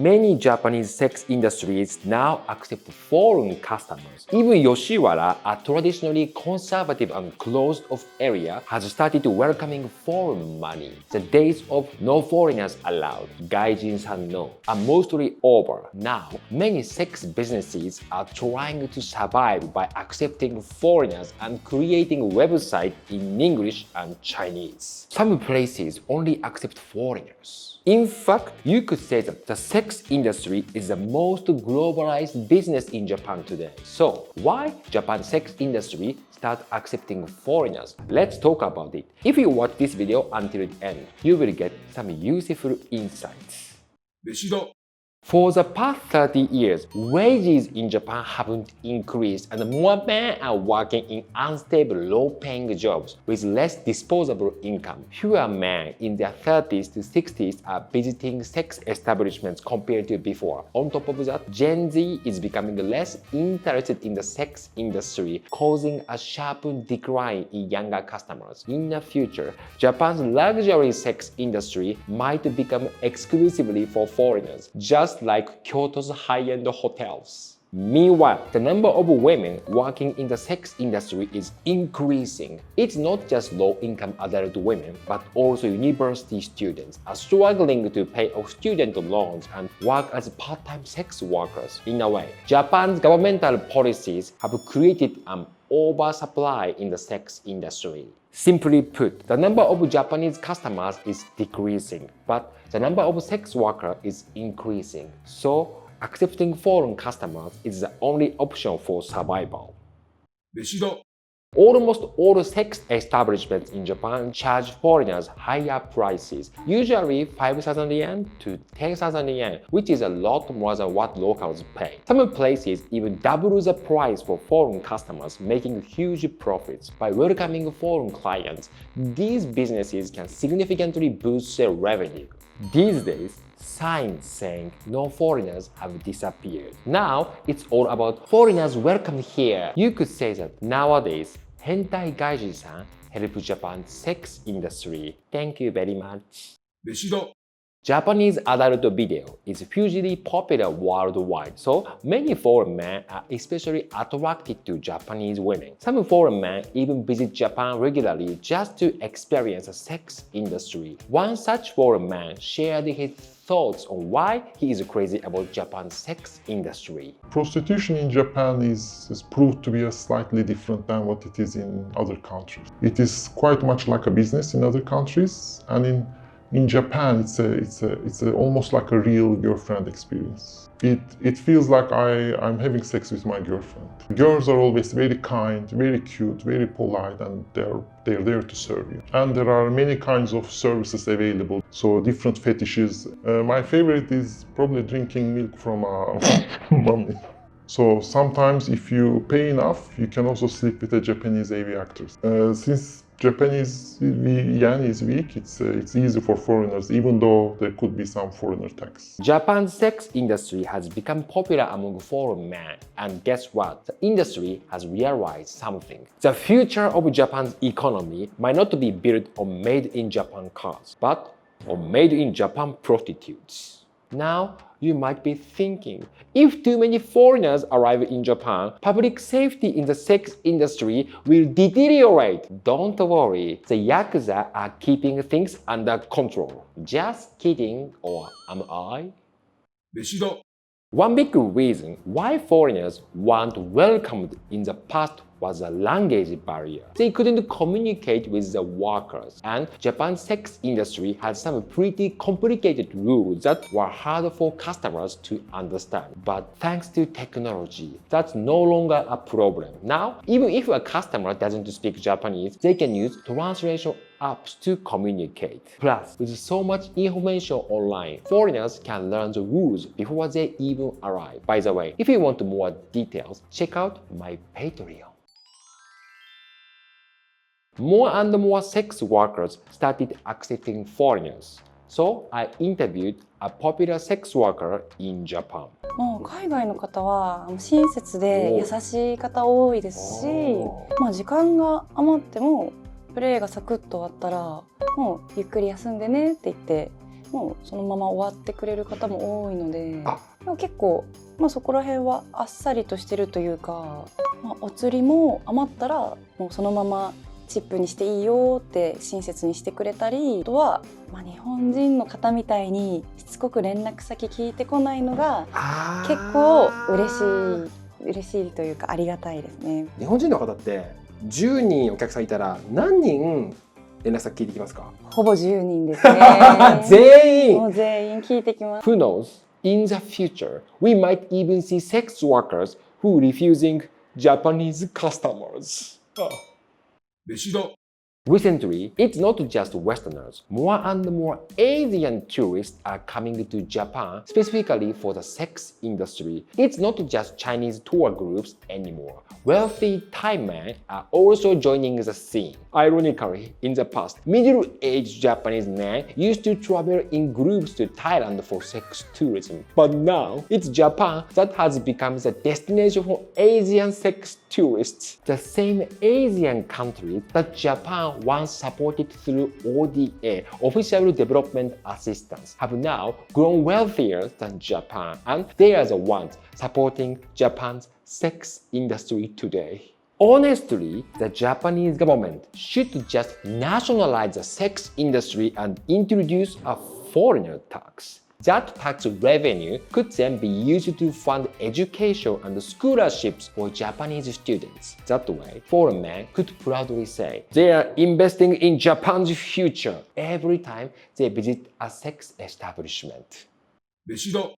Many Japanese sex industries now accept foreign customers. Even Yoshiwara, a traditionally conservative and closed-off area, has started welcoming foreign money. The days of no foreigners allowed, gaijin-san no, are mostly over. Now, many sex businesses are trying to survive by accepting foreigners and creating websites in English and Chinese. Some places only accept foreigners. In fact, you could say that the sex industry is the most globalized business in Japan today. So, why Japan's sex industry start accepting foreigners? Let's talk about it. If you watch this video until the end, you will get some useful insights. Meshida. For the past 30 years, wages in Japan haven't increased and more men are working in unstable, low-paying jobs with less disposable income. Fewer men in their 30s to 60s are visiting sex establishments compared to before. On top of that, Gen Z is becoming less interested in the sex industry, causing a sharp decline in younger customers. In the future, Japan's luxury sex industry might become exclusively for foreigners, just like Kyoto's high-end hotels. Meanwhile, the number of women working in the sex industry is increasing. It's not just low-income adult women, but also university students are struggling to pay off student loans and work as part-time sex workers. In a way, Japan's governmental policies have created an oversupply in the sex industry. Simply put, the number of Japanese customers is decreasing, but the number of sex workers is increasing. So, accepting foreign customers is the only option for survival. Meshida. Almost all sex establishments in Japan charge foreigners higher prices, usually 5,000 yen to 10,000 yen, which is a lot more than what locals pay. Some places even double the price for foreign customers, making huge profits. By welcoming foreign clients, these businesses can significantly boost their revenue. These days, signs saying no foreigners have disappeared. Now, it's all about foreigners welcome here. You could say that nowadays, hentai gaijin-san help Japan's sex industry. Thank you very much. Meshida. Japanese adult video is hugely popular worldwide, so many foreign men are especially attracted to Japanese women. Some foreign men even visit Japan regularly just to experience the sex industry. One such foreign man shared his thoughts on why he is crazy about Japan's sex industry. Prostitution in Japan is proved to be slightly different than what it is in other countries. It is quite much like a business in other countries, and in Japan, it's almost like a real girlfriend experience. It feels like I'm having sex with my girlfriend. Girls are always very kind, very cute, very polite, and they're there to serve you. And there are many kinds of services available, so different fetishes. My favorite is probably drinking milk from a mummy. So sometimes if you pay enough, you can also sleep with a Japanese AV actress. Since Japanese yen is weak, it's easy for foreigners, even though there could be some foreigner tax. Japan's sex industry has become popular among foreign men, and guess what? The industry has realized something. The future of Japan's economy might not be built on made-in-Japan cars, but on made-in-Japan prostitutes. Now, you might be thinking, if too many foreigners arrive in Japan, public safety in the sex industry will deteriorate. Don't worry, the Yakuza are keeping things under control. Just kidding, or am I? Meshida. One big reason why foreigners weren't welcomed in the past was a language barrier. They couldn't communicate with the workers, and Japan's sex industry had some pretty complicated rules that were hard for customers to understand. But thanks to technology, that's no longer a problem. Now, even if a customer doesn't speak Japanese, they can use translation apps to communicate. Plus, with so much information online, foreigners can learn the rules before they even arrive. By the way, if you want more details, check out my Patreon. More and more sex workers started accepting foreigners. So I interviewed a popular sex worker in Japan. もう海外の方は親切で優しい方多いですし、時間が余ってもプレーがサクッと終わったらもうゆっくり休んでねって言ってもうそのまま終わってくれる方も多いので、あでも結構、そこら辺はあっさりとしてるというか、お釣りも余ったらもうそのままチップにしていいよって親切にしてくれたり、あとは、日本人の方みたいにしつこく連絡先聞いてこないのが結構嬉しいというかありがたいですね。日本人の方って10人お客さんいたら何人連絡先聞いてきますか？ほぼ10人ですね。全員もう全員聞いてきます。 Who knows? In the future, we might even see sex workers who refusing Japanese customers. Meshida. Recently, it's not just Westerners. More and more Asian tourists are coming to Japan specifically for the sex industry. It's not just Chinese tour groups anymore. Wealthy Thai men are also joining the scene. Ironically, in the past, middle-aged Japanese men used to travel in groups to Thailand for sex tourism. But now, it's Japan that has become the destination for Asian sex tourists. The same Asian countries that Japan once supported through ODA, Official Development Assistance, have now grown wealthier than Japan, and they are the ones supporting Japan's sex industry today. Honestly, the Japanese government should just nationalize the sex industry and introduce a foreigner tax. That tax revenue could then be used to fund education and scholarships for Japanese students. That way, foreign men could proudly say they are investing in Japan's future every time they visit a sex establishment. Meshida.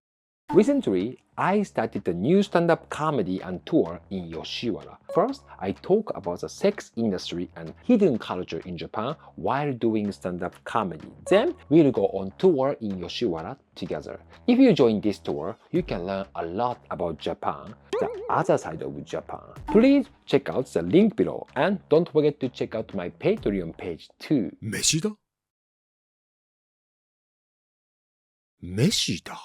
Recently, I started a new stand-up comedy and tour in Yoshiwara. First, I talk about the sex industry and hidden culture in Japan while doing stand-up comedy. Then, we'll go on tour in Yoshiwara together. If you join this tour, you can learn a lot about Japan, the other side of Japan. Please check out the link below and don't forget to check out my Patreon page too. Meshida? Meshida.